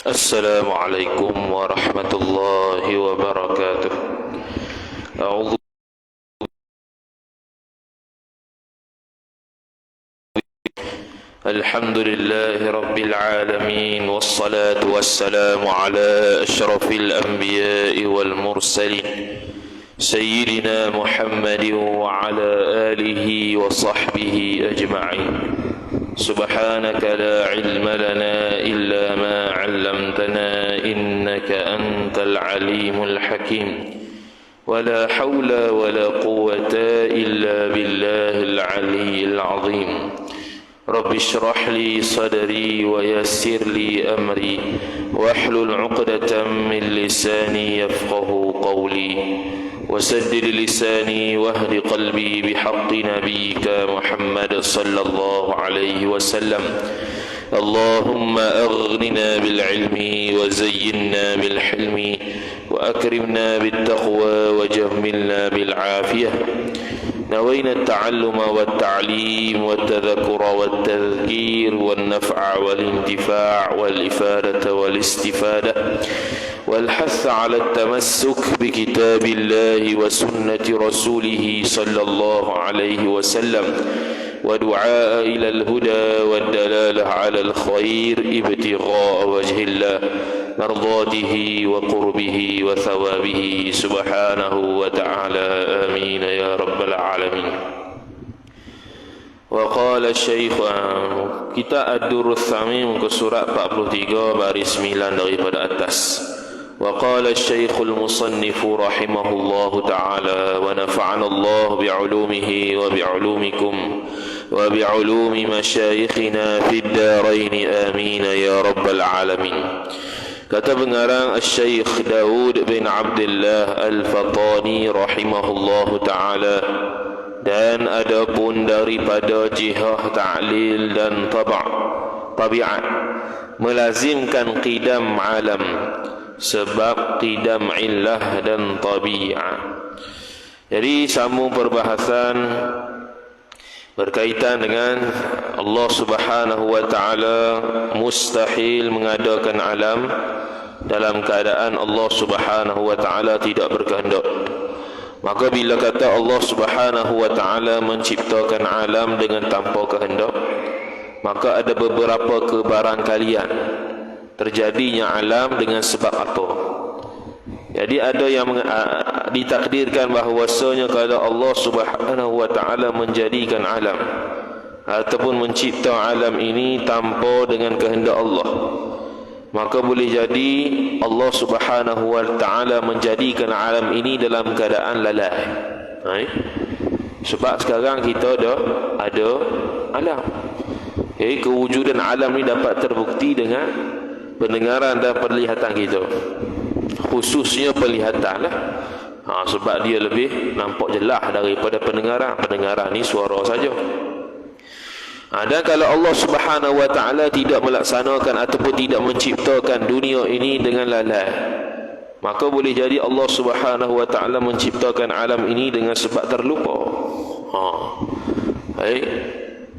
السلام عليكم ورحمة الله وبركاته. أعوذ الحمد لله رب العالمين، والصلاة والسلام على أشرف الأنبياء والمرسلين سيدنا محمد وعلى آله وصحبه أجمعين. سبحانك لا علم لنا إلا ما علمتنا إنك أنت العليم الحكيم، ولا حول ولا قوة إلا بالله العلي العظيم. رب اشرح لي صدري ويسر لي أمري واحلل عقدة من لساني يفقه قولي، وسدد لساني واهد قلبي بحق نبيك محمد صلى الله عليه وسلم. اللهم أغننا بالعلم وزينا بالحلم وأكرمنا بالتقوى وجملنا بالعافية. نوينا التعلم والتعليم والتذكر والتذكير والنفع والانتفاع والإفادة والاستفادة والحث على التمسك بكتاب الله وسنة رسوله صلى الله عليه وسلم، ودعاء إلى الهدى والدلالة على الخير ابتغاء وجه الله، مرضاته وقربه وثوابه سبحانه وتعالى. آمين يا رب العالمين. وقال الشيخ, kita Ad-Durrus Thamim ke surat 43 baris 9 daripada atas. وقال الشيخ المصنف رحمه الله تعالى ونفعنا الله بعلومه وبعلومكم وبعلوم مشايخنا في الدارين آمين يا رب العالمين. Kata pengarang Syekh Daud bin Abdullah Al-Fatani rahimahullahu ta'ala, dan adapun daripada jihah ta'lil dan tabi'at melazimkan qidam alam, sebab qidam illah dan tabi'at. Jadi sambung perbahasan berkaitan dengan Allah Subhanahu wa ta'ala mustahil mengadakan alam dalam keadaan Allah Subhanahu wa ta'ala tidak berkehendak. Maka bila kata Allah Subhanahu wa ta'ala menciptakan alam dengan tanpa kehendak, maka ada beberapa kebarangkalian terjadinya alam dengan sebab apa. Jadi ada yang ditakdirkan bahawasanya kalau Allah Subhanahu wa ta'ala menjadikan alam ataupun mencipta alam ini tanpa dengan kehendak Allah, maka boleh jadi Allah Subhanahu wa ta'ala menjadikan alam ini dalam keadaan lalai. Sebab sekarang kita ada alam. Jadi kewujudan alam ini dapat terbukti dengan pendengaran dan penglihatan kita, khususnya penglihatan lah. Sebab dia lebih nampak jelas daripada pendengaran. Pendengaran ni suara saja. Dan kalau Allah Subhanahu wa ta'ala tidak melaksanakan ataupun tidak menciptakan dunia ini dengan lalai, maka boleh jadi Allah Subhanahu wa ta'ala menciptakan alam ini dengan sebab terlupa.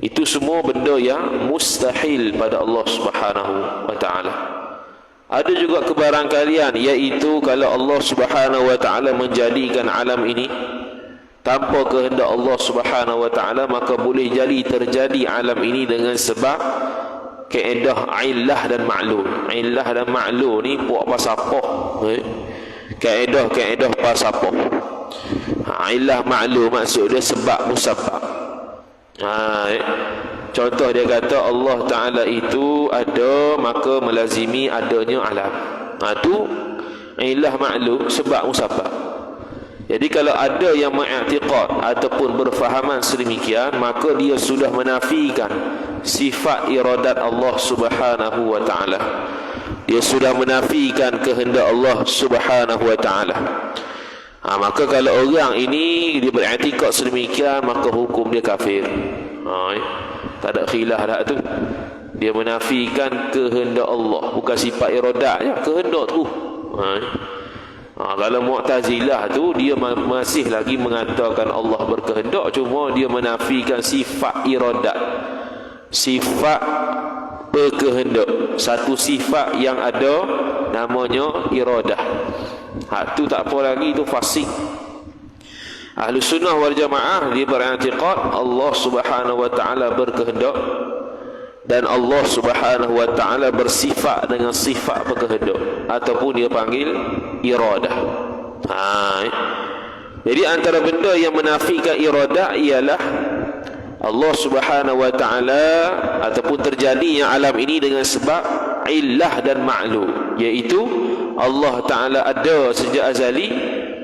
Itu semua benda yang mustahil pada Allah Subhanahu wa ta'ala. Ada juga kebarangkalian, iaitu kalau Allah Subhanahu wa ta'ala menjadikan alam ini tanpa kehendak Allah Subhanahu wa ta'ala, maka boleh jadi terjadi alam ini dengan sebab kaedah illah dan ma'lul. Illah dan ma'lul ni buat pasapah. Kaedah pasapah. Illah ma'lul maksud dia sebab musabab. Contoh dia kata Allah Ta'ala itu ada, maka melazimi adanya alam. Itu illah ma'lum, sebab musabab. Jadi kalau ada yang mengiktiqad ataupun berfahaman sedemikian, maka dia sudah menafikan sifat iradat Allah Subhanahu wa ta'ala. Dia sudah menafikan kehendak Allah Subhanahu wa ta'ala. Maka kalau orang ini dia beriktikad sedemikian, maka hukum dia kafir. Tak ada khilaf dah tu. Dia menafikan kehendak Allah, bukan sifat iradatnya, kehendak tu. Kalau Mu'tazilah tu dia masih lagi mengatakan Allah berkehendak, cuma dia menafikan sifat iradat, sifat berkehendak, satu sifat yang ada namanya iradah. Hak tu tak apa lagi, itu fasik. Ahlu sunnah wal jamaah dia beriktikad Allah subhanahu wa ta'ala berkehendak, dan Allah subhanahu wa ta'ala bersifat dengan sifat berkehendak, ataupun dia panggil iradah. Jadi antara benda yang menafikan iradah ialah Allah subhanahu wa ta'ala ataupun terjadinya alam ini dengan sebab illah dan ma'lum, iaitu Allah ta'ala ada sejak azali,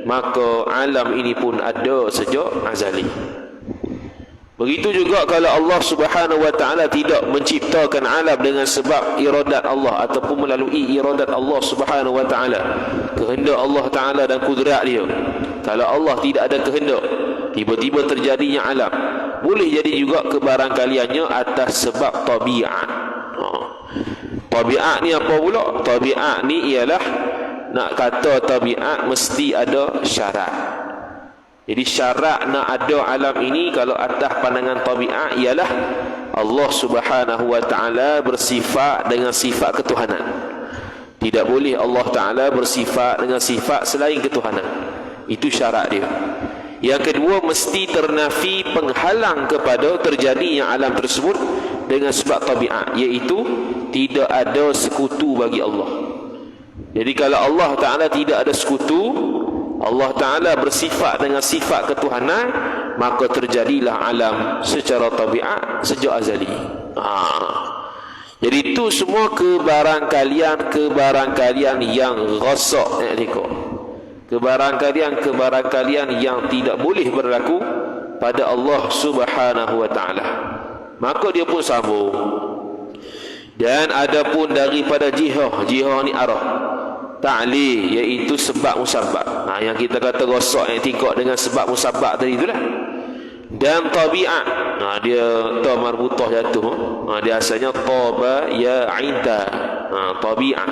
maka alam ini pun ada sejak azali. Begitu juga kalau Allah subhanahu wa ta'ala tidak menciptakan alam dengan sebab iradat Allah ataupun melalui iradat Allah subhanahu wa ta'ala, kehendak Allah ta'ala dan kudrat dia. Kalau Allah tidak ada kehendak, tiba-tiba terjadinya alam, boleh jadi juga kebarangkaliannya atas sebab tabiat. Tabiat ni apa pula? Tabiat ni ialah, nak kata tabiat mesti ada syarat. Jadi syarat nak ada alam ini kalau atas pandangan tabiat ialah Allah subhanahu wa ta'ala bersifat dengan sifat ketuhanan. Tidak boleh Allah ta'ala bersifat dengan sifat selain ketuhanan. Itu syarat dia. Yang kedua, mesti ternafi penghalang kepada terjadinya alam tersebut dengan sebab tabiat, iaitu tidak ada sekutu bagi Allah. Jadi kalau Allah ta'ala tidak ada sekutu, Allah ta'ala bersifat dengan sifat ketuhanan, maka terjadilah alam secara tabiat sejak azali. Jadi itu semua kebarangkalian yang ghasak, kebarangkalian yang tidak boleh berlaku pada Allah subhanahu wa ta'ala. Maka dia pun sambung. Dan ada pun daripada jihah ni arah ta'lil, iaitu sebab musabab. Yang kita kata rosak i'tikad dengan sebab musabab tadi itulah. Dan tabiat, dia ta marbutah jatuh. Dia asalnya taba ya inta. Tabiat.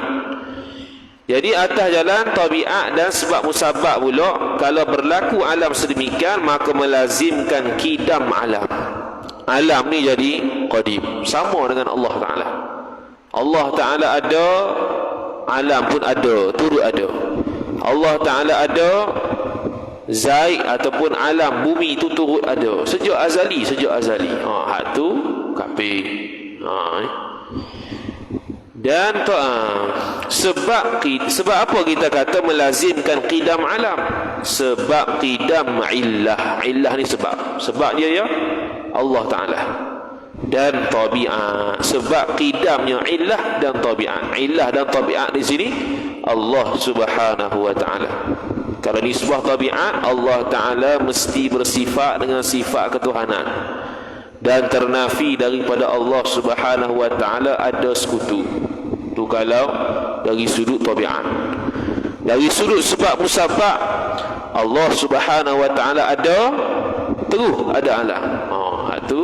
Jadi atas jalan tabiat dan sebab musabab pula, kalau berlaku alam sedemikian, maka melazimkan kidam alam. Alam ni jadi qadim, sama dengan Allah Ta'ala. Allah Ta'ala ada, alam pun ada, turut ada. Allah Ta'ala ada, zaid ataupun alam bumi itu turut ada sejak azali. Hak tu kafir. Dan sebab apa kita kata melazimkan qidam alam? Sebab qidam illah. Illah ni sebab dia ya Allah Ta'ala. Dan tabiat, sebab qidamnya illah dan tabiat. Illah dan tabiat di sini Allah subhanahu wa ta'ala. Kalau nisbah tabiat, Allah Ta'ala mesti bersifat dengan sifat ketuhanan, dan ternafi daripada Allah subhanahu wa ta'ala ada sekutu. Itu kalau dari sudut tabiat. Dari sudut sebab musabab, Allah subhanahu wa ta'ala ada, terus ada alam. Itu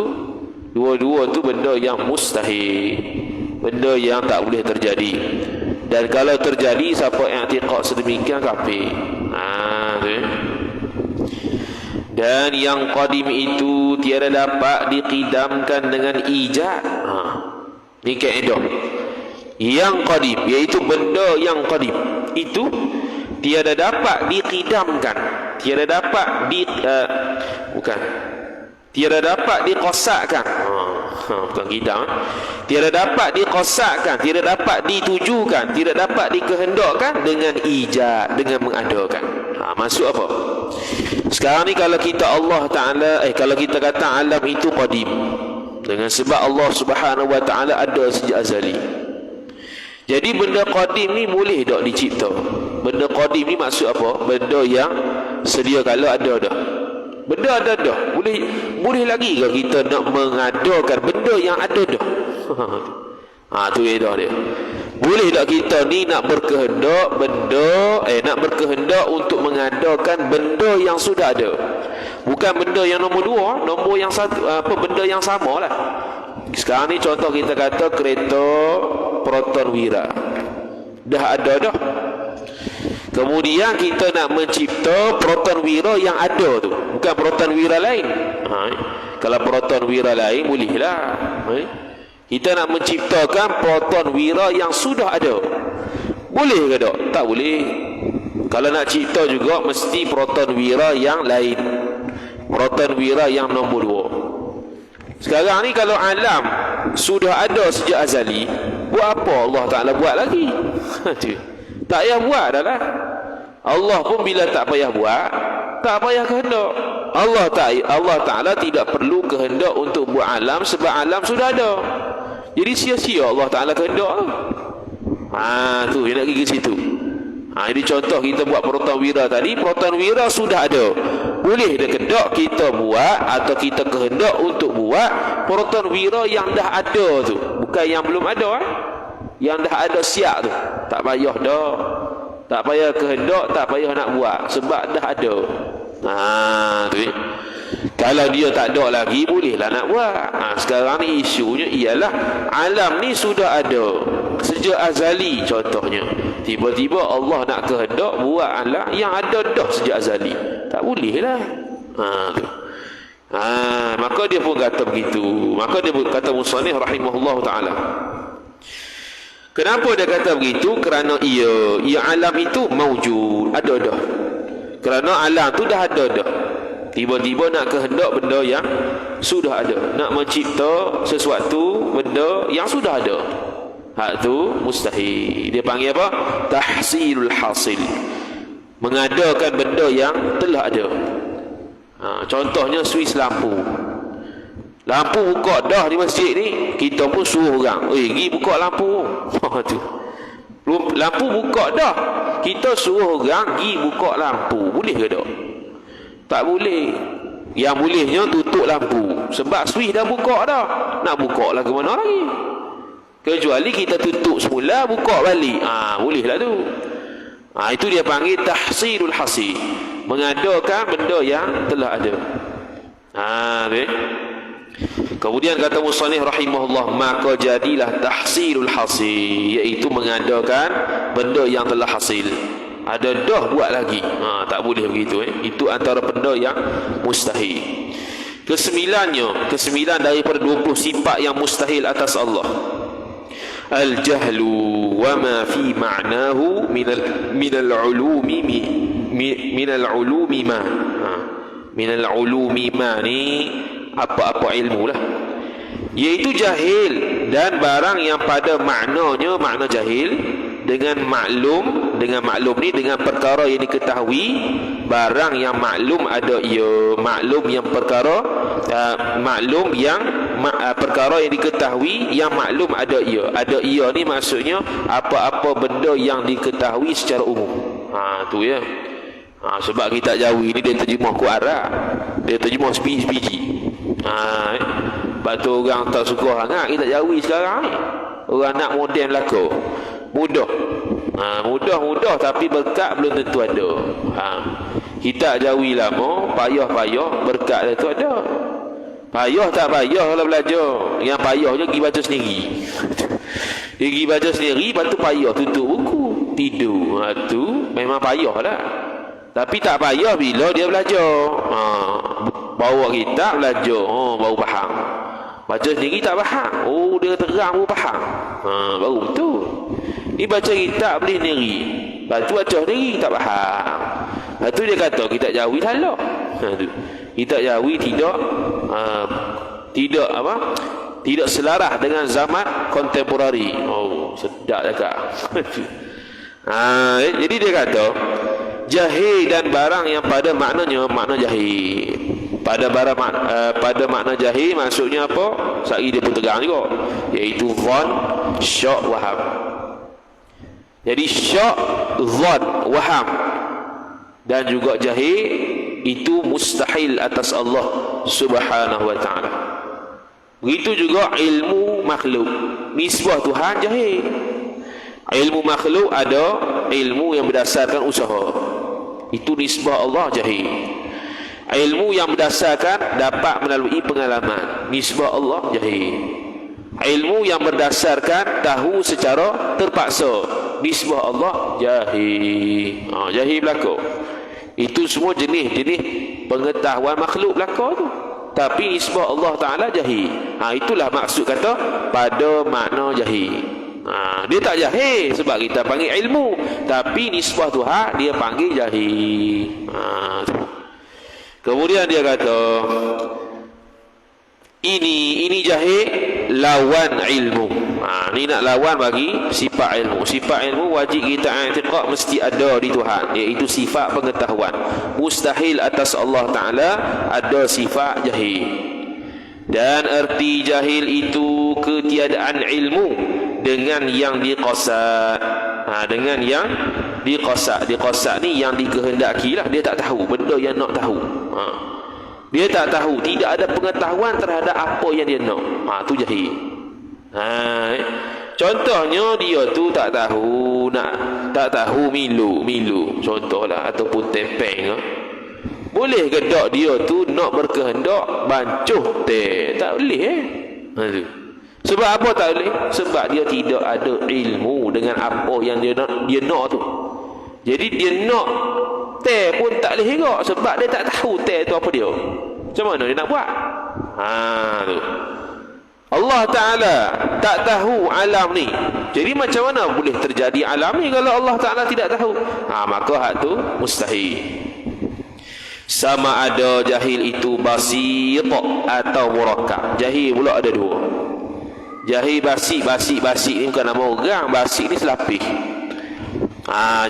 dua-dua tu benda yang mustahil, benda yang tak boleh terjadi. Dan kalau terjadi, siapa yang i'tiqad sedemikian kafir. Dan yang qadim itu tiada dapat diqidamkan dengan ijad. Ni kaedah. Yang qadim, iaitu benda yang qadim itu tiada dapat diqidamkan, tiada dapat tiada dapat dikosakkan. Bukan qidam. Tiada dapat dikosakkan, tidak dapat ditujukan, tidak dapat dikehendakkan dengan ijad, dengan mengadakan. Maksud apa? Sekarang ni kalau kita Allah Ta'ala, kalau kita kata alam itu qadim, dengan sebab Allah Subhanahu wa Ta'ala ada sejak azali. Jadi benda qadim ni boleh tak dicipta? Benda qadim ni maksud apa? Benda yang sedia kala ada dah. Benda ada dah. Boleh lagi ke kita nak mengadakan benda yang ada dah? Tu edah dia. Boleh tak kita ni nak berkehendak nak berkehendak untuk mengadakan benda yang sudah ada? Bukan benda yang nombor dua, nombor yang satu, benda yang sama lah. Sekarang ni contoh kita kata kereta proton wira. Dah ada dah. Kemudian kita nak mencipta proton wira yang ada tu, bukan proton wira lain. Kalau proton wira lain bolehlah. Kita nak menciptakan proton wira yang sudah ada. Boleh ke tak? Tak boleh. Kalau nak cipta juga mesti proton wira yang lain, proton wira yang nombor 2. Sekarang ni kalau alam sudah ada sejak azali, buat apa Allah Ta'ala buat lagi? Tak payah buat dah lah. Allah pun bila tak payah buat, tak payah kehendak. Allah Ta'ala tidak perlu kehendak untuk buat alam, sebab alam sudah ada. Jadi sia-sia Allah Ta'ala kehendak tu. Tu yang nak pergi ke situ. Jadi contoh kita buat proton wira tadi, proton wira sudah ada. Boleh dia kehendak kita buat atau kita kehendak untuk buat proton wira yang dah ada tu, bukan yang belum ada. Yang dah ada siap tu, tak payah dah. Tak payah kehendak, tak payah nak buat, sebab dah ada. Tu. Kalau dia tak ada lagi, bolehlah nak buat. Sekarang ni isunya ialah alam ni sudah ada sejak azali contohnya. Tiba-tiba Allah nak kehendak buat alam yang ada dah sejak azali. Tak bolehlah. Maka dia pun kata begitu. Maka dia kata musannif rahimahullah ta'ala, kenapa dia kata begitu? Kerana ia alam itu maujud, ada dah. Kerana alam tu dah ada dah. Tiba-tiba nak kehendak benda yang sudah ada, nak mencipta sesuatu benda yang sudah ada, hak tu mustahil. Dia panggil apa? Tahsilul hasil, mengadakan benda yang telah ada. Contohnya suis lampu. Lampu buka dah di masjid ni, kita pun suruh orang, pergi buka lampu. Tu. Lampu buka dah, kita suruh orang pergi buka lampu. Boleh ke tak? Tak boleh. Yang bolehnya tutup lampu, sebab suis dah buka dah. Nak buka lah ke mana lagi? Kecuali kita tutup semula, buka balik. Bolehlah tu. Itu dia panggil tahsilul hasil, mengadakan benda yang telah ada. Kemudian kata musannif rahimahullah, maka jadilah tahsilul hasil, iaitu mengadakan benda yang telah hasil. Ada dah buat lagi. Tak boleh begitu. Itu antara benda yang mustahil. Kesembilan daripada 20 sifat yang mustahil atas Allah, al-jahlu wa ma fi ma'nahu minal ulumi ma. Minal ulumi ma ni apa-apa ilmu lah, iaitu jahil dan barang yang pada maknanya makna jahil, dengan maklum ni dengan perkara yang diketahui. Barang yang maklum ada ia, maklum yang perkara perkara yang diketahui, yang maklum ada ia. Ada ia ni maksudnya apa-apa benda yang diketahui secara umum. Tu ya. Sebab kita Jawi ni dia terjemah ku Arab, dia terjemah sepiji. Sebab tu orang tak suka sangat kita Jawi sekarang ni. Orang nak moden belaka, mudah. Mudah tapi berkat belum tentu ada. Kita Jawi lama, payah berkat tu ada. Payah tak payah kalau belajar. Yang payahnya pergi baca sendiri. Dia pergi baca sendiri, lepas tu payah tutup buku, tidur. Tu memang payah lah. Tapi tak payah bila dia belajar. Bawa kitab belajar, baru faham. Baca sendiri tak faham, dia terang baru faham. Baru betul. Ni baca kitab boleh sendiri, lepas tu baca sendiri tak faham. Lepas tu dia kata kitab Jawi salah. Kitab Jawi tidak selaras dengan zaman kontemporari. Sedap cakap. Jadi dia kata jahil dan barang yang pada maknanya makna jahil. Pada makna jahil maksudnya apa? Sehari dia pun tegang juga, iaitu dhan, syak, waham. Jadi syak, dhan, waham dan juga jahil itu mustahil atas Allah Subhanahu wa ta'ala. Begitu juga ilmu makhluk, nisbah Tuhan jahil. Ilmu makhluk ada ilmu yang berdasarkan usaha, itu nisbah Allah jahil. Ilmu yang berdasarkan dapat melalui pengalaman, nisbah Allah jahil. Ilmu yang berdasarkan tahu secara terpaksa, nisbah Allah jahil. Jahil belaka. Itu semua jenis-jenis pengetahuan makhluk belaka tu. tapi nisbah Allah Ta'ala jahil. Itulah maksud kata pada makna jahil. Dia tak jahil sebab kita panggil ilmu, tapi nisbah Tuhan dia panggil jahil. Kemudian dia kata ini jahil lawan ilmu. Ni nak lawan bagi sifat ilmu. Sifat ilmu wajib kita i'tiqad mesti ada di Tuhan, iaitu sifat pengetahuan. Mustahil atas Allah Ta'ala ada sifat jahil. Dan erti jahil itu ketiadaan ilmu dengan yang diqasad. Dengan yang diqasad. Diqasad ni yang dikehendaki lah. Dia tak tahu benda yang nak tahu. Dia tak tahu, tidak ada pengetahuan terhadap apa yang dia nak. Tu jahil. Contohnya dia tu tak tahu milu contohlah, ataupun tempeng. Boleh ke tak dia tu nak berkehendak bancuh teh? Tak boleh Sebab apa tak boleh? Sebab dia tidak ada ilmu dengan apa yang dia nak tu. Jadi dia nak teh pun tak boleh juga, sebab dia tak tahu teh tu apa dia. Macam mana dia nak buat? Tu Allah Ta'ala tak tahu alam ni. Jadi macam mana boleh terjadi alam ni kalau Allah Ta'ala tidak tahu? Maka hak tu mustahil. Sama ada jahil itu basit atau murakkab. Jahil pula ada dua. Jahil basit ni bukan nama orang. Basit ni selapis.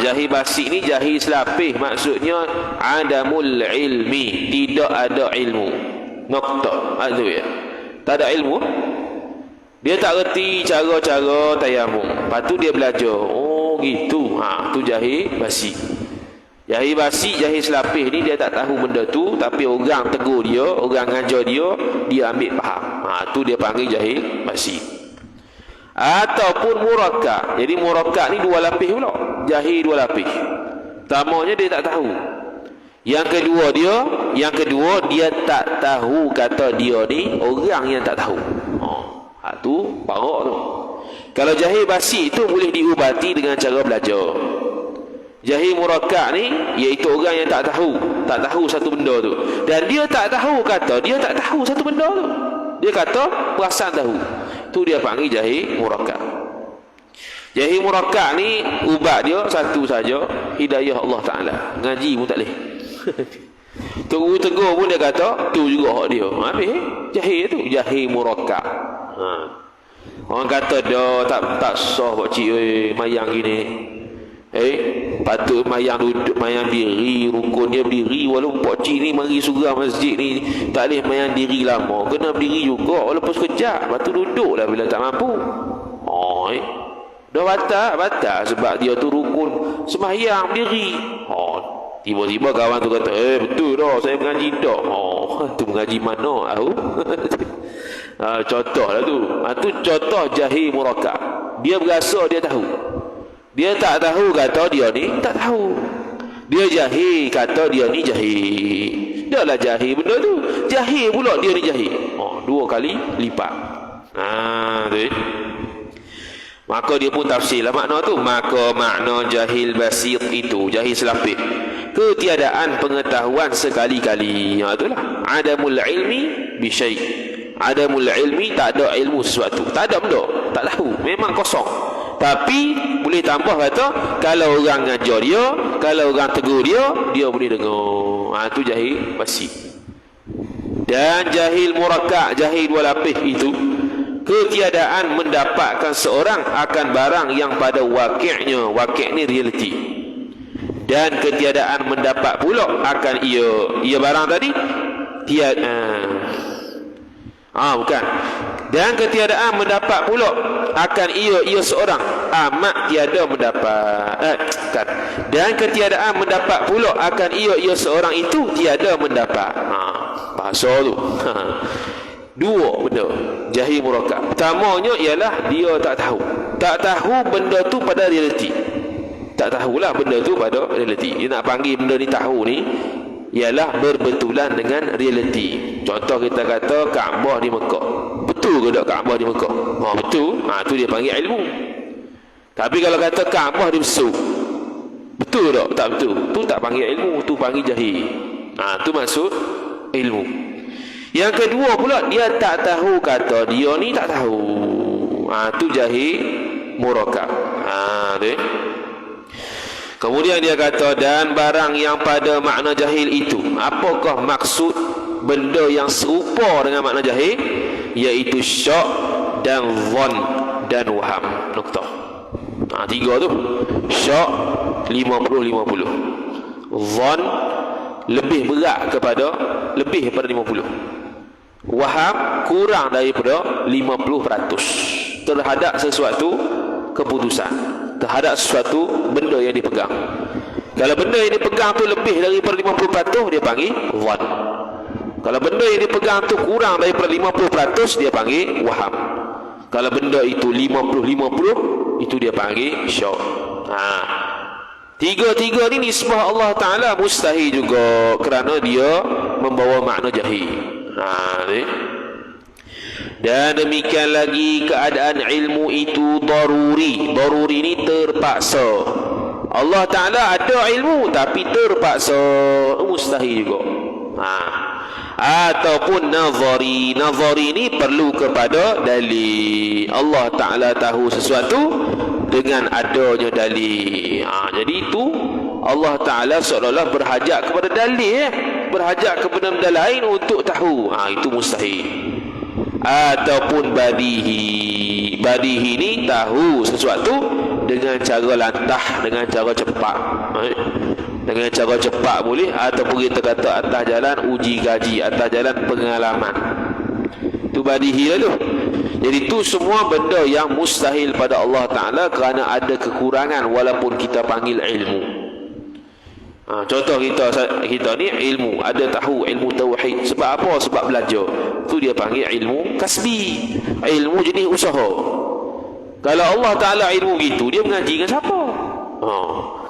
Jahil basit ni jahil selapis. Maksudnya adamul ilmi, tidak ada ilmu. Nokta. Itu ya. Tak ada ilmu. Dia tak reti cara-cara tayamum. Lepas tu dia belajar. Gitu. Tu jahil basit. Jahil basit, jahil selapis ni dia tak tahu benda tu, tapi orang tegur dia, orang ngajar dia ambil faham. Tu dia panggil jahil basit. Ataupun murakkab. Jadi murakkab ni dua lapis pula. Jahil dua lapis. Pertamanya dia tak tahu. Yang kedua dia tak tahu kata dia ni orang yang tak tahu. Tu parah tu. Kalau jahil basit tu boleh diubati dengan cara belajar. Jahil murakkab ni iaitu orang yang tak tahu satu benda tu. Dan dia tak tahu kata dia tak tahu satu benda tu. Dia kata perasaan tahu. Tu dia panggil jahil murakkab. Jahil murakkab ni ubat dia satu saja, hidayah Allah Ta'ala. Ngaji pun tak boleh. Tegur pun dia kata tu juga hak dia. Habis jahil tu, jahil murakkab. Orang kata dia tak sah pak cik mayang gini. Patut mayang duduk, mayang diri, rukun dia berdiri. Walaupun pak cik ni mari surau masjid ni tak boleh mayang diri lama, kena berdiri juga walaupun sekejap. Lepas tu duduklah bila tak mampu. Dah batal sebab dia tu rukun sembahyang berdiri. Tiba-tiba kawan tu kata, betul dah saya mengaji dah. Tu mengaji mana tahu? Contohlah tu. Tu contoh jahil murakkab. Dia berasa dia tahu. Dia tak tahu kata dia ni tak tahu. Dia jahil kata dia ni jahil. Dia lah jahil benda tu. Jahil pula dia ni jahil. Dua kali lipat. Tu. Maka dia pun tafsirlah makna tu. Maka makna jahil basit itu, jahil selapis, ketiadaan pengetahuan sekali-kali. Itulah adamul ilmi bi syai'. Adamul ilmi, tak ada ilmu sesuatu. Tak ada benda, tak tahu, memang kosong. Tapi boleh tambah kata kalau orang ngajar dia, kalau orang tegur dia boleh dengar. Itu jahil basit. Dan jahil murakkab, jahil dua lapis itu ketiadaan mendapatkan seorang akan barang yang pada wakilnya. Wakil ni realiti. Dan ketiadaan mendapat pula akan ia barang tadi bukan. Dan ketiadaan mendapat pula akan ia seorang amat tiada mendapat. Bukan. Dan ketiadaan mendapat pula akan ia seorang itu tiada mendapat. Bahasa tu. Dua benda jahil murakkab. Pertamanya ialah dia tak tahu benda tu pada realiti. Tak tahulah benda tu pada realiti. Dia nak panggil benda ni tahu ni ialah berbetulan dengan realiti. Contoh kita kata Kaabah di Mekah. Betul ke tak Kaabah di Mekah? Betul. Tu dia panggil ilmu. Tapi kalau kata Kaabah di Mesir, betul tak? Tak betul. Tu tak panggil ilmu, tu panggil jahil. Tu maksud ilmu. Yang kedua pula, dia tak tahu kata dia ni tak tahu. Tu jahil murakab. Tu. Kemudian dia kata, dan barang yang pada makna jahil itu, apakah maksud benda yang serupa dengan makna jahil? Iaitu syak dan zon dan waham. Nukta. Tiga tu. Syak 50-50. Zon lebih berat lebih daripada 50. Waham kurang daripada 50% terhadap sesuatu keputusan, terhadap sesuatu benda yang dipegang. Kalau benda yang dipegang tu lebih daripada 50%, dia panggil zon. Kalau benda yang dipegang tu kurang daripada 50%, dia panggil waham. Kalau benda itu 50-50, itu dia panggil syak. Tiga-tiga ni nisbah Allah Ta'ala mustahil juga, kerana dia membawa makna jahil. Dan demikian lagi keadaan ilmu itu daruri. Daruri ni terpaksa. Allah Ta'ala ada ilmu tapi terpaksa, mustahil juga. Ataupun nazari. Nazari ni perlu kepada dalil. Allah Ta'ala tahu sesuatu dengan adanya dalil. Jadi itu Allah Ta'ala seolah-olah berhajat kepada dalil, berhajat kepada benda lain untuk tahu. Itu mustahil. Ataupun badihi. Badihi ni tahu sesuatu dengan cara lantah, dengan cara cepat. Dengan cara cepat boleh, ataupun kita kata atas jalan uji gaji, atas jalan pengalaman. Itu badihi lalu. Jadi itu semua benda yang mustahil pada Allah Ta'ala kerana ada kekurangan walaupun kita panggil ilmu. Contoh kita ni ilmu, ada tahu ilmu tauhid. Sebab apa? Sebab belajar. Itu dia panggil ilmu kasbi, ilmu jenis usaha. Kalau Allah Ta'ala ilmu gitu, dia mengaji dengan siapa?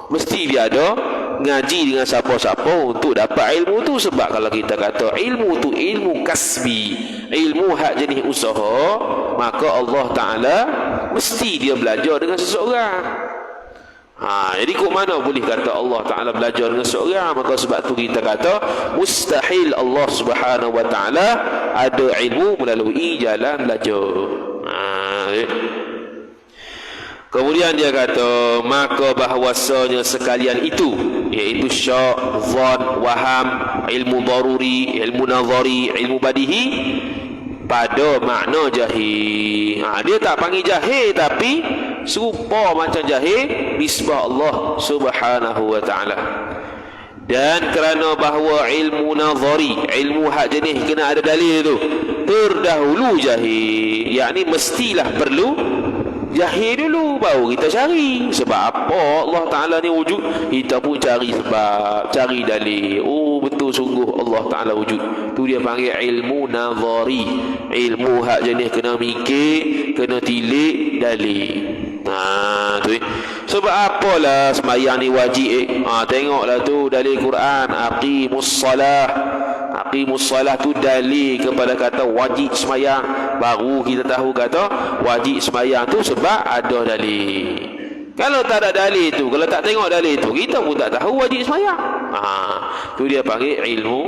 Mesti dia ada ngaji dengan siapa-siapa untuk dapat ilmu tu. Sebab kalau kita kata ilmu tu ilmu kasbi, ilmu hak jenis usaha, maka Allah Ta'ala mesti dia belajar dengan seseorang. Jadi kok mana boleh kata Allah Ta'ala belajar dengan seorang? Maka sebab tu kita kata mustahil Allah Subhanahu Wa Ta'ala ada ilmu melalui jalan belajar. Kemudian dia kata, maka bahawasanya sekalian itu, iaitu syak, zon, waham, ilmu daruri, ilmu nazari, ilmu badihi, pada makna jahil. Dia tak panggil jahil, tapi serupa macam jahil nisbah Allah Subhanahu Wa Ta'ala. Dan kerana bahawa ilmu nazari, ilmu hak jenis kena ada dalil tu, terdahulu jahil, yakni mestilah perlu jahil dulu baru kita cari. Sebab apa Allah Ta'ala ni wujud, kita pun cari sebab, cari dalil. Betul sungguh Allah Ta'ala wujud. Tu dia panggil ilmu nazari, ilmu hak jenis kena mikir, kena tilik dalil. Tu. Sebab apalah sembahyang ni wajib. Tengoklah tu dalil Quran, aqimus salah. Aqimus salah tu dalil kepada kata wajib sembahyang. Baru kita tahu kata wajib sembahyang tu sebab ada dalil. Kalau tak ada dalil tu, kalau tak tengok dalil tu, kita pun tak tahu wajib sembahyang. Tu dia panggil ilmu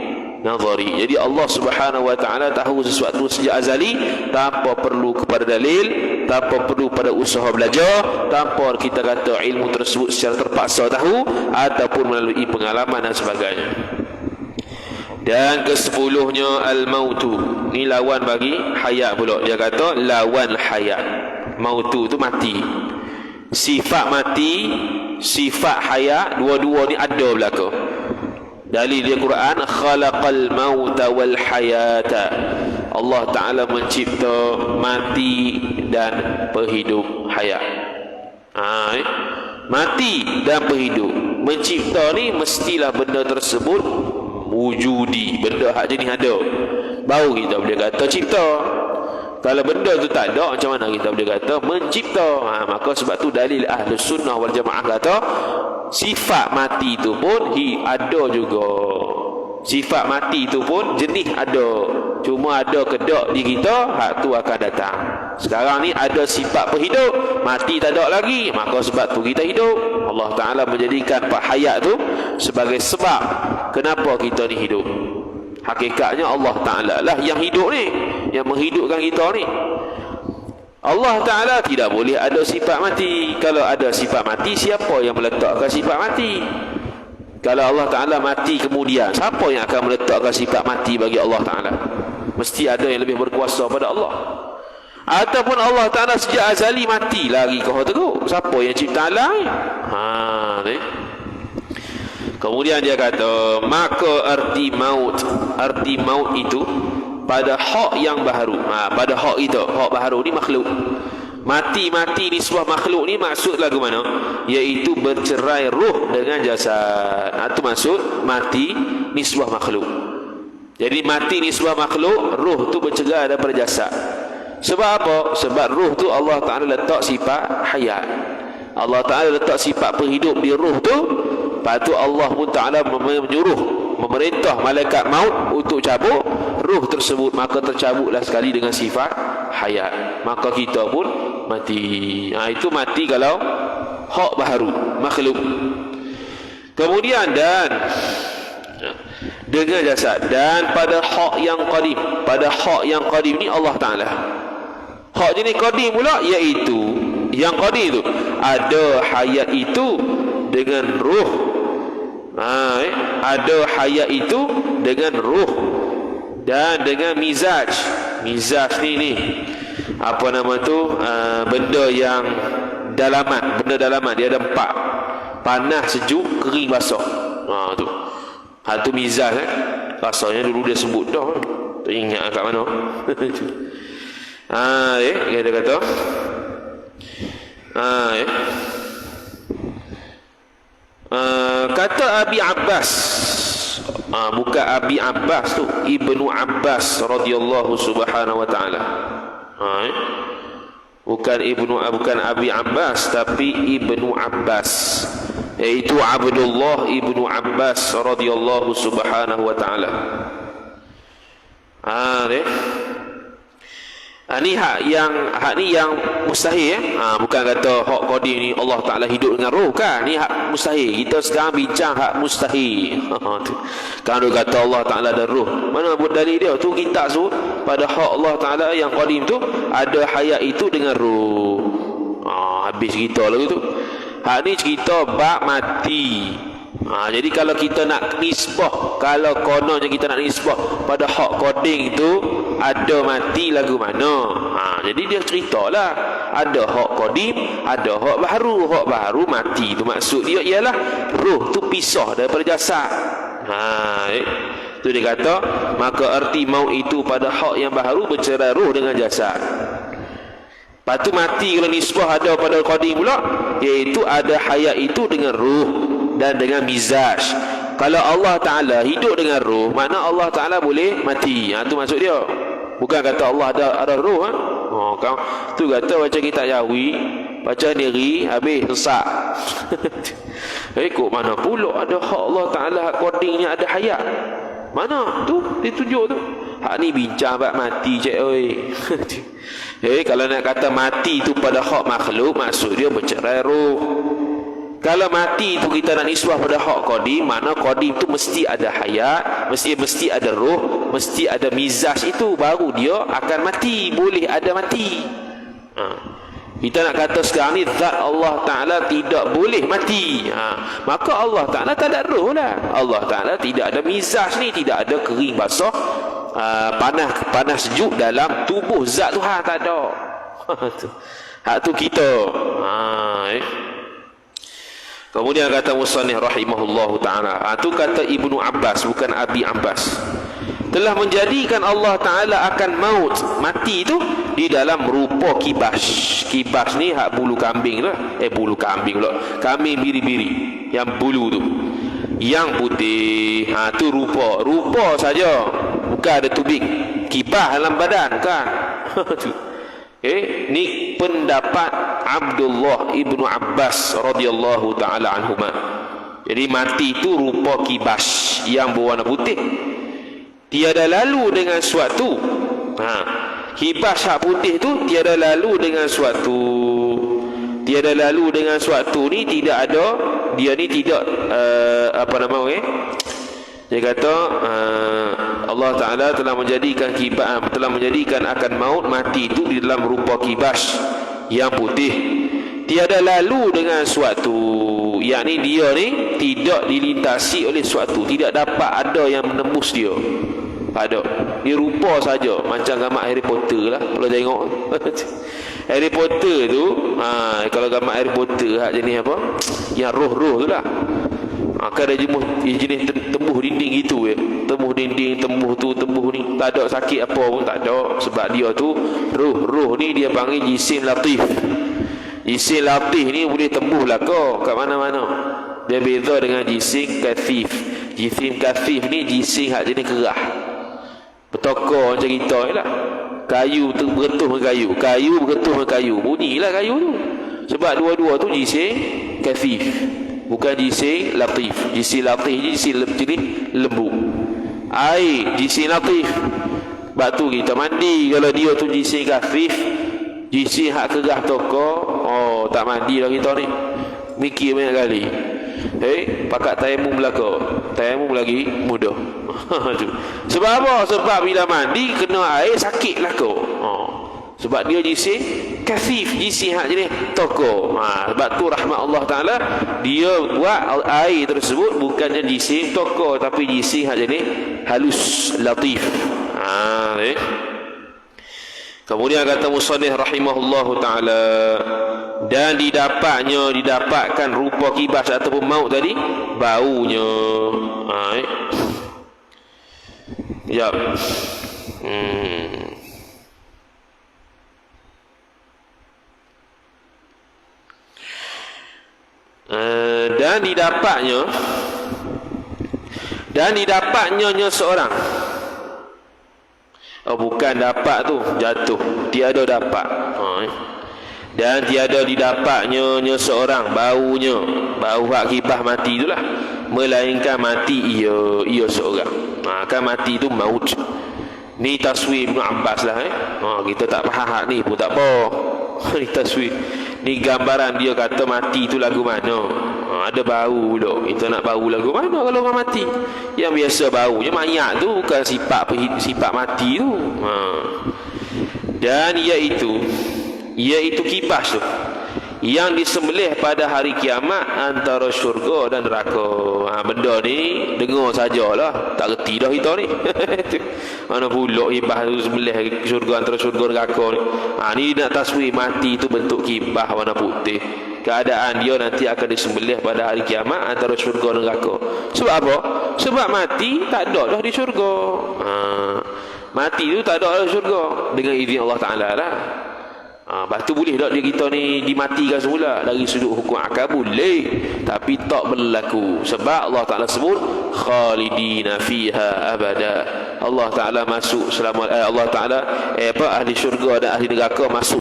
nazari. Jadi Allah Subhanahu Wa Ta'ala tahu sesuatu sejak azali tanpa perlu kepada dalil, tanpa perlu pada usaha belajar, tanpa kita kata ilmu tersebut secara terpaksa tahu ataupun melalui pengalaman dan sebagainya. Dan ke-10-nya al-mautu. Ni lawan bagi hayat pula. Dia kata lawan hayat. Mautu tu mati. Sifat mati, sifat hayat, dua-dua ni ada belaka. Dalil dia Quran, khalaqal mauta wal hayata. Allah Ta'ala mencipta mati dan perhidup hayat. Mati dan perhidup. Mencipta ni mestilah benda tersebut wujudi, benda hak jenis ada, baru kita boleh kata cipta. Kalau benda tu tak ada, macam mana kita boleh kata mencipta? Maka sebab tu dalil Ahlus Sunnah wal Jamaah kata sifat mati tu pun ada juga. Sifat mati tu pun jenis ada, cuma ada kedak di kita, hak tu akan datang. Sekarang ni ada sifat berhidup, mati tak ada lagi, maka sebab tu kita hidup. Allah Ta'ala menjadikan hayat tu sebagai sebab kenapa kita ni hidup. Hakikatnya Allah Ta'ala lah yang hidup ni, yang menghidupkan kita ni. Allah Ta'ala tidak boleh ada sifat mati. Kalau ada sifat mati, siapa yang meletakkan sifat mati? Kalau Allah Ta'ala mati kemudian, siapa yang akan meletakkan sifat mati bagi Allah Ta'ala? Mesti ada yang lebih berkuasa pada Allah. Ataupun Allah Ta'ala sejak azali mati lagi kau teruk. Siapa yang cipta alam? Ni. Kemudian dia kata, maka arti maut itu pada hak yang baharu. Pada hak itu, hak baharu ni makhluk. Mati ni sebuah makhluk ni maksud lagu mana? Iaitu bercerai ruh dengan jasad. Itu maksud mati ni sebuah makhluk. Jadi mati ni sebuah makhluk, ruh tu bercerai daripada jasad. Sebab apa? Sebab ruh tu Allah Ta'ala letak sifat hayat. Allah Ta'ala letak sifat penghidup di ruh tu. Lepas tu Allah pun Ta'ala memerintah malaikat maut untuk cabut ruh tersebut. Maka tercabutlah sekali dengan sifat hayat. Maka kita pun mati. Itu mati kalau hak baharu, makhluk. Kemudian dan dengan jasad. Dan pada hak yang qadim. Pada hak yang qadim ni Allah Ta'ala. Hak jenis qadim pula, iaitu yang qadim tu ada hayat itu dengan ruh. Ada hayat itu dengan ruh dan dengan mizaj. Mizaj ni apa nama tu, benda yang dalaman. Benda dalaman dia ada 4: panas, sejuk, kering, basah. Tu tu mizaj. Rasanya dulu dia sebut dah, tak ingat kat mana. Dia kata kata Abi Abbas, bukan Abi Abbas tu, Ibnu Abbas radhiyallahu subhanahu wa ta'ala. Bukan Abi Abbas, tapi Ibnu Abbas, iaitu Abdullah Ibnu Abbas radhiyallahu subhanahu wa ta'ala. Ni hak ni yang mustahil. Bukan kata hak qadim ni Allah Ta'ala hidup dengan roh, kan? Ni hak mustahil. Kita sekarang bincang hak mustahil. Kalau kata Allah Ta'ala ada roh, mana buat dalil dia? Tu kita sebut pada hak Allah Ta'ala yang qadim tu ada hayat itu dengan roh. Habis cerita lagu tu. Hak ni cerita bab mati. Jadi kalau kita nak nisbah, kalau kononnya kita nak nisbah pada hak qadim itu ada mati lagu mana? Jadi dia ceritalah ada hak qadim, ada hak baharu. Hak baharu mati tu maksud dia ialah roh tu pisah daripada jasad. Tu dia kata, maka arti maut itu pada hak yang baharu bercerai roh dengan jasad. Lepas tu mati kalau nisbah ada pada qadim pula, iaitu ada hayat itu dengan roh dan dengan mizaj. Kalau Allah Ta'ala hidup dengan roh, makna Allah Ta'ala boleh mati. Tu maksud dia. Bukan kata Allah ada roh. Tu kata baca kitab Yahwi, baca diri, habis sesak. Kok mana pula ada hak Allah Ta'ala, hak kodingnya ada hayat? Mana tu ditunjuk tu? Hak ni bincang bab mati cik oi. Kalau nak kata mati tu pada hak makhluk, maksud dia bercerai roh. Kalau mati tu kita nak nisbah pada hak qadim, makna qadim tu mesti ada hayat, mesti ada roh, mesti ada mizaj, itu baru dia akan mati, boleh ada mati. Kita nak kata sekarang ni zat Allah Ta'ala tidak boleh mati, maka Allah Ta'ala tak ada roh lah. Allah Ta'ala tidak ada mizaj ni, tidak ada kering basah, panas sejuk dalam tubuh zat Tuhan, tak ada. Hak tu kita. Kemudian kata musannif rahimahullahu ta'ala, tu kata Ibnu Abbas, bukan Abi Abbas, telah menjadikan Allah Ta'ala akan maut, mati tu di dalam rupa kibas. Kibas ni hak bulu kambing lah. Bulu kambing pula, kambing biri-biri yang bulu tu, yang putih. Tu rupa saja, bukan ada tubing. Kibas dalam badan, bukan. Ni pendapat Abdullah Ibnu Abbas radhiyallahu ta'ala anhuma. Jadi mati itu rupa kibas yang berwarna putih, tiada lalu dengan suatu. Kibas hak putih tu tiada lalu dengan suatu. Tiada lalu dengan suatu ni tidak ada, dia ni tidak dia kata Allah Ta'ala telah menjadikan akan maut, mati itu di dalam rupa kibas yang putih, tiada lalu dengan suatu, yakni dia ni tidak dilintasi oleh suatu, tidak dapat ada yang menembus dia. Ada, dia rupa saja, macam gambar Harry Potter lah kalau tengok. Harry Potter tu, kalau gambar Harry Potter jenis apa, yang roh-roh tu lah, kan ada jenis tembuh dinding gitu ya. Tembuh dinding, tembuh tu, tembuh ni, tak ada sakit apa pun, tak ada. Sebab dia tu roh ni dia panggil jisim latif. Jisim latif ni boleh tembuh lah kau kat mana-mana. Dia beza dengan jisim kathif. Jisim kathif ni jisim hak jenis kerah, bertokar macam kita ni lah. Kayu tu bergetuh dengan kayu, kayu bergetuh dengan kayu, bunyilah kayu tu. Sebab dua-dua tu jisim kathif, bukan jisim latif. Jisim latif ni jisim jenis lembu. Air jisim latif. Sebab tu kita mandi, kalau dia tu jisim kathif, jisim hak kerah tokar, tak mandi lah kita ni. Mikir banyak kali. Pakat tayamum belaka, tayamum lagi mudah. Sebab apa? Sebab bila mandi kena air sakit lah kau. Sebab dia jisim kathif, jisim hak jenis tokar. Sebab tu rahmat Allah Ta'ala, dia buat air tersebut bukannya jisim tokar, tapi jisim hak jenis halus, latif. Kemudian kata musannif rahimahullahu ta'ala, dan didapatkan rupa kibas ataupun maut tadi, baunya. Ya. Dan didapatnya seorang. Bukan dapat tu, jatuh, tiada dapat. Dan tiada didapatnya seorang, baunya, bau hak kibas mati itulah, melainkan mati ia seorang. Kan mati tu maut. Ni taswir Ibn Abbas lah. Kita tak faham hak ni pun tak apa. Ni taswir, ni gambaran dia kata mati tu lagu mana. Ada bau pula. Kita nak bau lagu mana kalau orang mati? Yang biasa baunya mayat tu, bukan sifat mati tu. Dan iaitu kibas tu yang disembelih pada hari kiamat antara syurga dan neraka. Benda ni dengar sajalah, tak reti dah kita ni. Mana pula kibas tu sembelih syurga, antara syurga dan neraka ni. Ni nak taswir mati tu bentuk kibas warna putih. Keadaan dia nanti akan disembelih pada hari kiamat antara syurga dan neraka. Sebab apa? Sebab mati tak ada dah di syurga. Mati tu tak ada dah di syurga dengan izin Allah Ta'ala lah. Lepas tu boleh tak dia kita ni dimatikan semula dari sudut hukum akal? Boleh, tapi tak berlaku. Sebab Allah Ta'ala sebut khalidina fiha abada. Allah Ta'ala masuk selama Allah Ta'ala ahli syurga dan ahli neraka masuk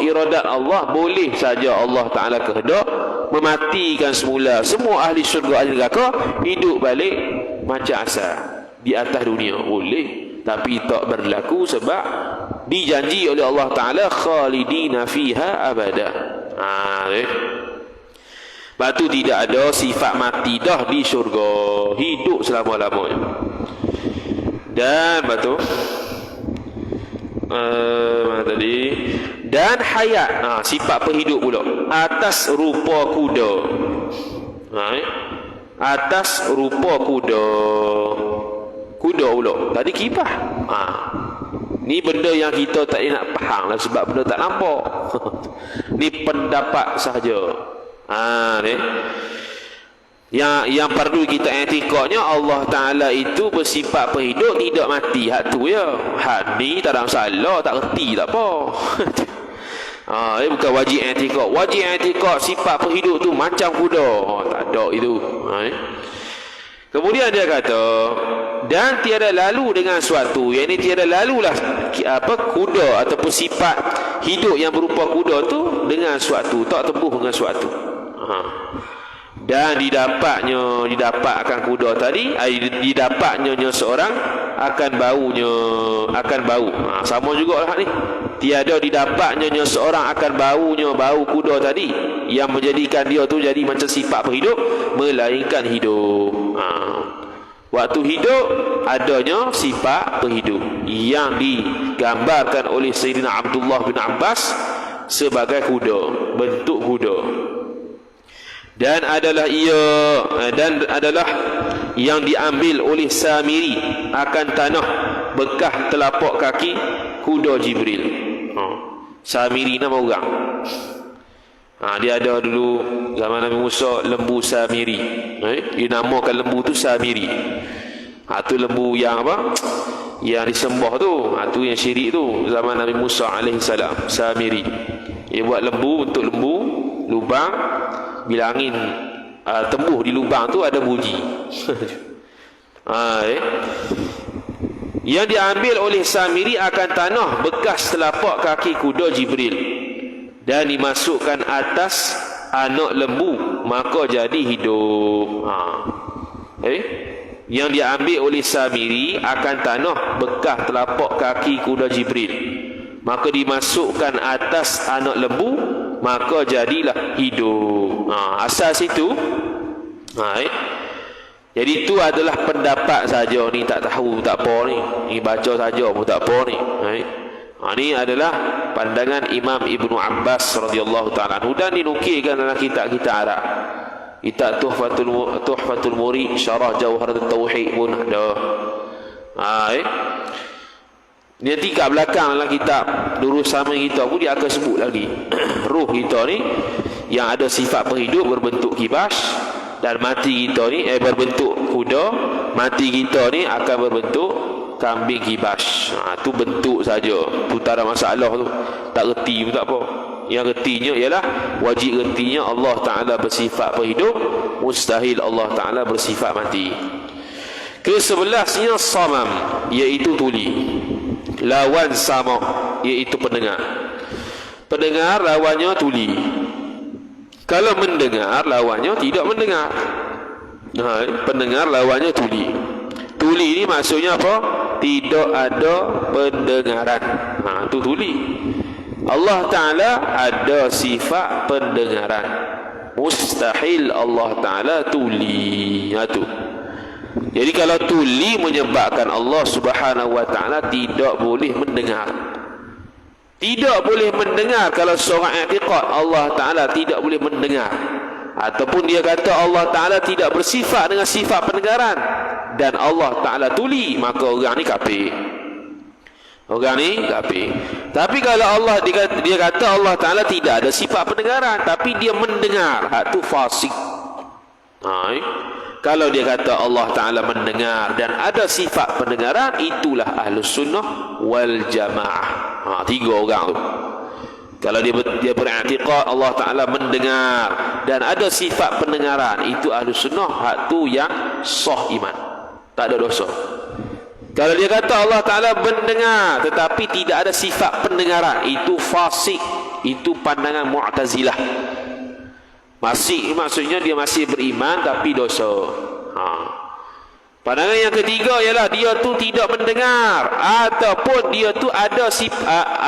iradat Allah. Boleh saja Allah Ta'ala kehendak mematikan semula semua ahli syurga, ahli neraka, hidup balik macam asal di atas dunia. Boleh, tapi tak berlaku sebab dijanji oleh Allah Ta'ala khalidina fiha abada. Lepas tu tidak ada sifat mati dah di syurga, hidup selama-lamanya. Dan lepas tu mana tadi? Dan hayat, sifat penghidup pula, atas rupa kuda. Atas rupa kuda pula. Tadi kibah. Ni benda yang kita tak nak faham lah, sebab benda tak nampak. Ni pendapat sahaja. Ni yang perlu kita etikanya, Allah Ta'ala itu bersifat penghidup, tidak mati. Hak tu ya. Hak ni tak ada masalah, tak reti tak apa. Ini bukan wajib etikad. Wajib etikad sifat penghidup tu macam kuda. Tak ada itu. Kemudian dia kata, dan tiada lalu dengan suatu, yang ini tiada lalulah kuda ataupun sifat hidup yang berupa kuda tu dengan suatu, tak tempuh dengan suatu. Dan didapatkan kuda tadi, didapatnya seorang akan bau. Sama jugalah ni, tiada didapatnya seorang akan bau kuda tadi yang menjadikan dia tu jadi macam sifat berhidup, melainkan hidup. Waktu hidup adanya sifat berhidup yang digambarkan oleh Sayyidina Abdullah bin Abbas sebagai kuda, bentuk kuda. Dan adalah yang diambil oleh Samiri akan tanah bekas telapak kaki kuda Jibril. Samiri nama orang. Dia ada dulu zaman Nabi Musa lembu Samiri. Dia namakan lembu tu Samiri. Tu lembu yang apa? Yang disembah tu. Tu yang syirik tu zaman Nabi Musa alaihissalam, Samiri. Dia buat lembu untuk lembu lubang, bila angin tembuh di lubang tu ada bunyi. Yang diambil oleh Samiri akan tanah bekas telapak kaki kuda Jibril dan dimasukkan atas anak lembu, maka jadi hidup. Yang diambil oleh Samiri akan tanah bekas telapak kaki kuda Jibril, maka dimasukkan atas anak lembu, maka jadilah hidup. Asal situ. Jadi itu adalah pendapat saja ni, tak tahu tak apa ni. Ni baca saja pun tak apa ni. Ini adalah pandangan Imam Ibnu Abbas radhiyallahu taala anhu dan dinukilkan dalam kitab-kitab Arab. Kitab Tuhfatul Murid Syarah Jawharatul Tauhid pun ada. Nanti kat belakang dalam kitab Durus Sama kita pun dia akan sebut lagi ruh kita ni yang ada sifat berhidup berbentuk kibas, dan mati kita ni berbentuk kuda, mati kita ni akan berbentuk kambing kibas. Tu bentuk saja, tu tak ada masalah tu. Tak reti pun tak apa. Yang retinya ialah wajib retinya Allah Ta'ala bersifat berhidup, mustahil Allah Ta'ala bersifat mati. Ke-11nya samam, iaitu tuli. Lawan sama, iaitu pendengar. Pendengar lawannya tuli. Kalau mendengar lawannya tidak mendengar. Pendengar lawannya tuli. Tuli ini maksudnya apa? Tidak ada pendengaran. Itu tuli. Allah Ta'ala ada sifat pendengaran. Mustahil Allah Ta'ala tuli. Itu. Jadi kalau tuli menyebabkan Allah Subhanahu Wa Ta'ala tidak boleh mendengar. Tidak boleh mendengar kalau seorang i'tiqad Allah Ta'ala tidak boleh mendengar, ataupun dia kata Allah Ta'ala tidak bersifat dengan sifat pendengaran dan Allah Ta'ala tuli, maka orang ni kafir. Orang ni kafir. Tapi kalau Allah dia kata Allah Ta'ala tidak ada sifat pendengaran tapi dia mendengar, itu fasik. Kalau dia kata Allah Ta'ala mendengar dan ada sifat pendengaran, itulah Ahlus Sunnah wal Jamaah. Tiga orang tu. Kalau dia beriktikad Allah Ta'ala mendengar dan ada sifat pendengaran, itu Ahlus Sunnah, tu yang sah iman, tak ada dosa. Kalau dia kata Allah Ta'ala mendengar tetapi tidak ada sifat pendengaran, itu fasik. Itu pandangan Mu'tazilah. Masih maksudnya dia masih beriman tapi dosa. Pandangan yang ketiga ialah dia tu tidak mendengar, ataupun dia tu ada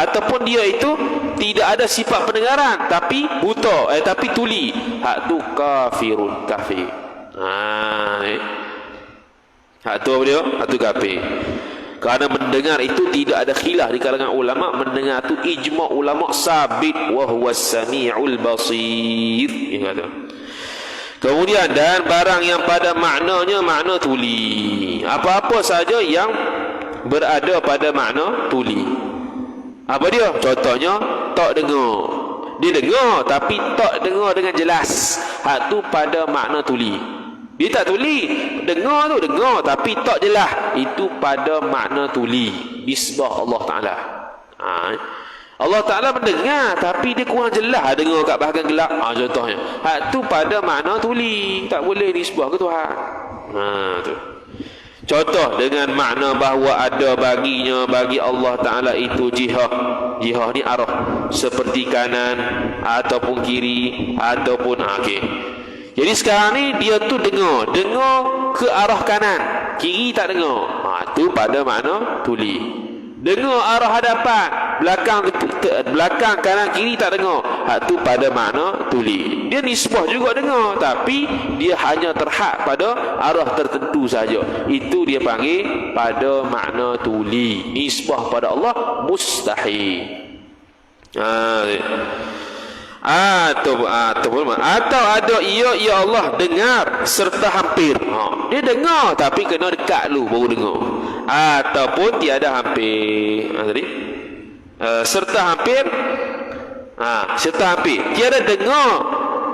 ataupun dia itu tidak ada sifat pendengaran tapi buta, tapi tuli. Tu kafirun, kafir. Tu apa dia? Tu kafir. Kerana mendengar itu tidak ada khilaf di kalangan ulama. Mendengar itu ijma' ulama sabit, wa huwas sami'ul basir. Kemudian, dan barang yang pada maknanya makna tuli. Apa-apa saja yang berada pada makna tuli. Apa dia? Contohnya tak dengar. Dia dengar tapi tak dengar dengan jelas. Tu pada makna tuli. Dia tak tuli, dengar tu dengar tapi tak jelas, itu pada makna tuli. Nisbah Allah Ta'ala. Allah Ta'ala mendengar tapi dia kurang jelas dengar kat bahagian gelap. Contohnya tu pada makna tuli, tak boleh nisbah ke Tuhan. Tu contoh dengan makna bahawa ada bagi Allah Ta'ala itu jihah. Jihah ni arah, seperti kanan ataupun kiri ataupun Jadi sekarang ni dia tu dengar ke arah kanan, kiri tak dengar. Itu pada makna tuli. Dengar arah hadapan, belakang kanan kiri tak dengar. Hak tu pada makna tuli. Dia nisbah juga dengar, tapi dia hanya terhad pada arah tertentu saja. Itu dia panggil pada makna tuli. Nisbah pada Allah mustahil. Atau ada ya Allah dengar serta hampir. Dia dengar tapi kena dekat dulu baru dengar. Ataupun tiada hampir. Tadi serta hampir. Serta hampir. Tiada dengar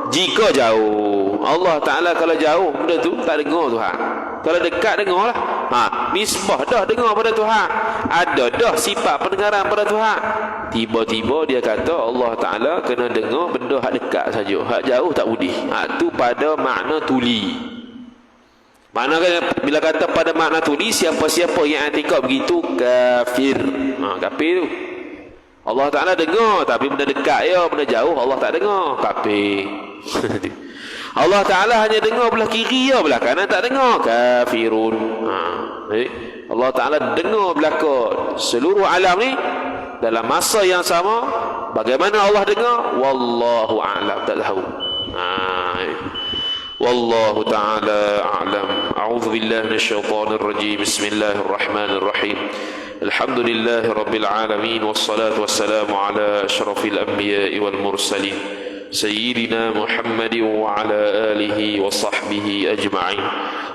jika jauh. Allah Ta'ala kalau jauh benda tu tak dengar Tuhan. Kalau dekat dengar lah. Nisbah dah dengar pada Tuhan. Ada dah sifat pendengaran pada Tuhan. Tiba-tiba dia kata Allah Ta'ala kena dengar benda hak dekat saja. Hak jauh tak budi. Tu pada makna tuli. Makna bila kata pada makna tuli, siapa-siapa yang i'tikad begitu kafir. Kafir tu. Allah Ta'ala dengar tapi benda dekat ya, benda jauh Allah tak dengar. Kafir. Allah Ta'ala hanya dengar belah kiri ya, belah kanan tak dengar. Kafirun. Allah Ta'ala dengar belakang seluruh alam ni dalam masa yang sama. Bagaimana Allah dengar? Wallahu a'lam, tak tahu. Wallahu ta'ala a'lam. A'udzu billahi minasyaitonir rajim. Bismillahirrahmanirrahim. Alhamdulillahi rabbil alamin wassalatu wassalamu ala asyrafil anbiya'i wal mursalin sayyidina Muhammadin wa ala alihi wa sahbihi ajma'in.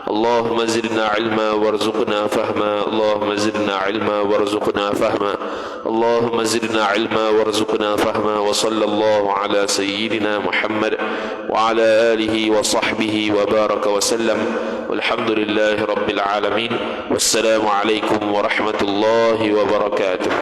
اللهم زدنا علما وارزقنا فهما اللهم زدنا علما وارزقنا فهما اللهم زدنا علما وارزقنا فهما وصلى الله على سيدنا محمد وعلى آله وصحبه وبارك وسلم والحمد لله رب العالمين والسلام عليكم ورحمة الله وبركاته.